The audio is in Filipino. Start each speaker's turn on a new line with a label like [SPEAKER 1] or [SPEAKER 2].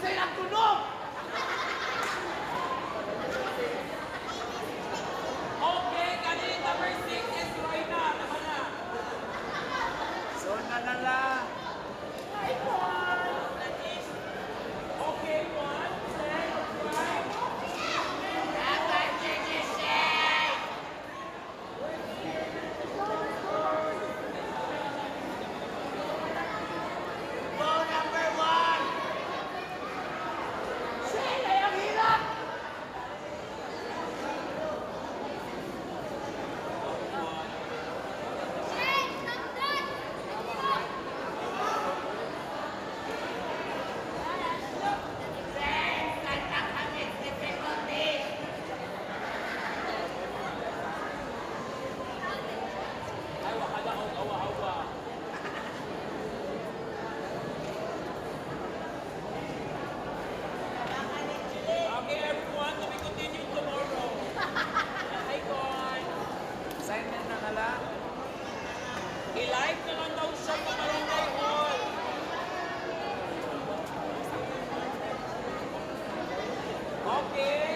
[SPEAKER 1] sa'yo ng tunog! Okay, kanina number 6 is Royna. Tama na.
[SPEAKER 2] So nalala.
[SPEAKER 1] Hi, Juan! Okay, 1, 2, 5. Shane, ay ang hirap! Ay, wakala ko awa-awa. Okay, everyone, to be continued tomorrow. Hi, Con.
[SPEAKER 2] Assignment na nala.
[SPEAKER 1] I-live na lang daw siya sa Barangay Hall. Okay.